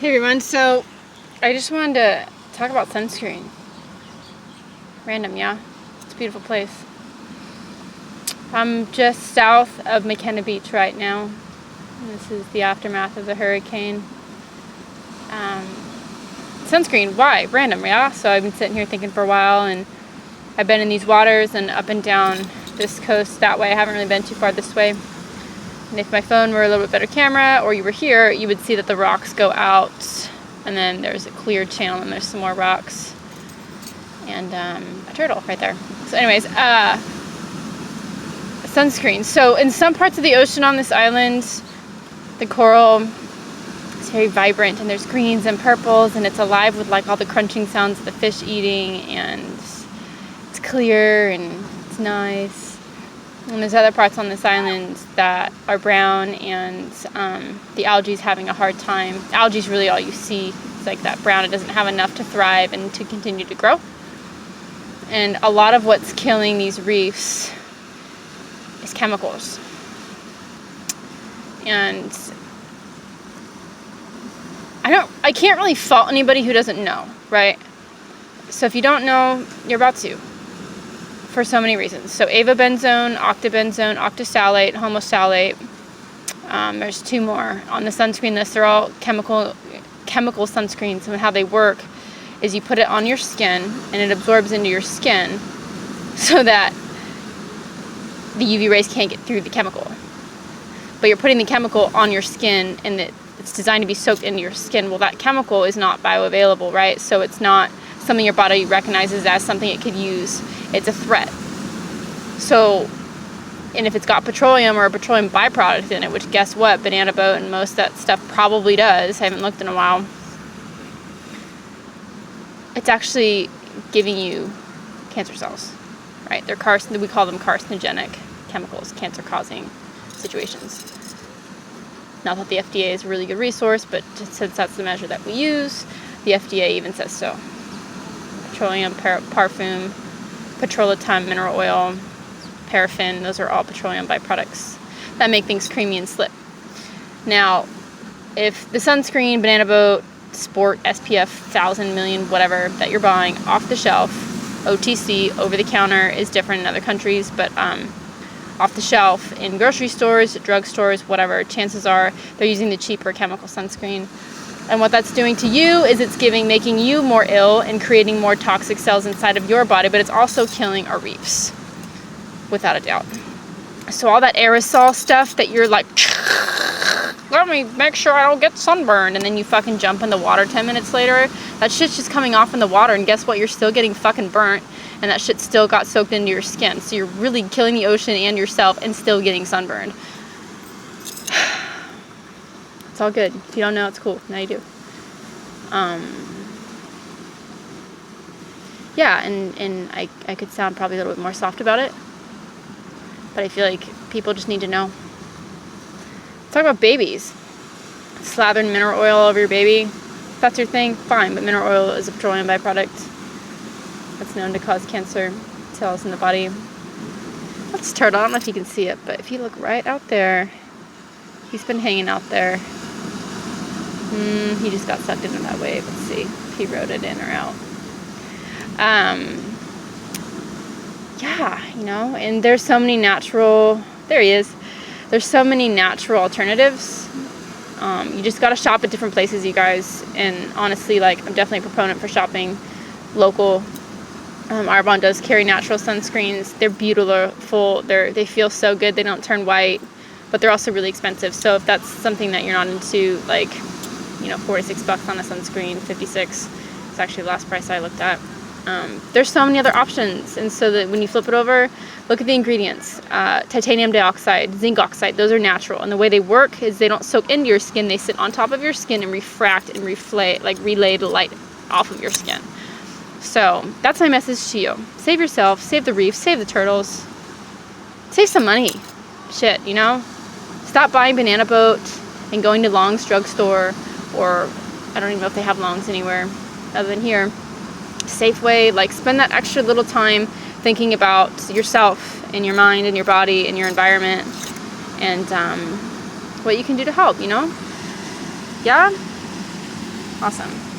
Hey everyone, so I just wanted to talk about sunscreen. Random, yeah? It's a beautiful place. I'm just south of Makena Beach right now. This is the aftermath of the hurricane. Sunscreen, why? Random, yeah? So I've been sitting here thinking for a while, and I've been in these waters and up and down this coast that way. I haven't really been too far this way. And if my phone were a little bit better camera, or you were here, you would see that the rocks go out, and then there's a clear channel, and there's some more rocks, and a turtle right there. So anyways, sunscreen. So in some parts of the ocean on this island, the coral is very vibrant, and there's greens and purples, and it's alive with like all the crunching sounds of the fish eating, and it's clear, and it's nice. And there's other parts on this island that are brown, and the algae's having a hard time. Algae's really all you see. It's like that brown. It doesn't have enough to thrive and to continue to grow. And a lot of what's killing these reefs is chemicals. And I can't really fault anybody who doesn't know, right? So if you don't know, you're about to. For so many reasons. So avobenzone, octobenzone, octosalate, homosalate. There's two more on the sunscreen list. They're all chemical sunscreens, and how they work is you put it on your skin and it absorbs into your skin so that the UV rays can't get through the chemical. But you're putting the chemical on your skin, and it's designed to be soaked into your skin. Well, that chemical is not bioavailable, right? So it's not something your body recognizes as something it could use. It's a threat. So, and if it's got petroleum or a petroleum byproduct in it, which guess what, banana boat and most of that stuff probably does, I haven't looked in a while, it's actually giving you cancer cells, right? They're we call them carcinogenic chemicals, cancer-causing situations. Not that the FDA is a really good resource, but since that's the measure that we use, the FDA even says so. Petroleum, parfum, petrolatum, mineral oil, paraffin, those are all petroleum byproducts that make things creamy and slip. Now, if the sunscreen, banana boat, sport, SPF, 1,000 million, whatever, that you're buying off the shelf, OTC, over the counter, is different in other countries, but off the shelf in grocery stores, drugstores, whatever, chances are they're using the cheaper chemical sunscreen. And what that's doing to you is it's making you more ill and creating more toxic cells inside of your body, but it's also killing our reefs, without a doubt. So all that aerosol stuff that you're like, let me make sure I don't get sunburned, and then you fucking jump in the water 10 minutes later, that shit's just coming off in the water, and guess what? You're still getting fucking burnt, and that shit still got soaked into your skin. So you're really killing the ocean and yourself and still getting sunburned. It's all good. If you don't know, it's cool. Now you do. Yeah, and I could sound probably a little bit more soft about it, but I feel like people just need to know. Let's talk about babies. Slathering mineral oil all over your baby. If that's your thing, fine, but mineral oil is a petroleum byproduct that's known to cause cancer cells in the body. That's turtle. I don't know if you can see it, but if you look right out there, he's been hanging out there. He just got sucked into that wave. Let's see if he rode it in or out. Yeah, and there's so many there he is. There's so many natural alternatives. You just got to shop at different places, you guys. And honestly, like, I'm definitely a proponent for shopping local. Arbonne does carry natural sunscreens. They're beautiful. They feel so good. They don't turn white, but they're also really expensive. So if that's something that you're not into, like, $46 on a sunscreen, $56. It's actually the last price I looked at. There's so many other options, and so that when you flip it over, look at the ingredients. Titanium dioxide, zinc oxide, those are natural, and the way they work is they don't soak into your skin. They sit on top of your skin and refract and relay the light off of your skin. So that's my message to you. Save yourself, save the reef, save the turtles, save some money. Shit, stop buying banana boat and going to Long's drugstore, or I don't even know if they have Long's anywhere other than here. Safeway, like, spend that extra little time thinking about yourself and your mind and your body and your environment, and what you can do to help, Yeah? Awesome.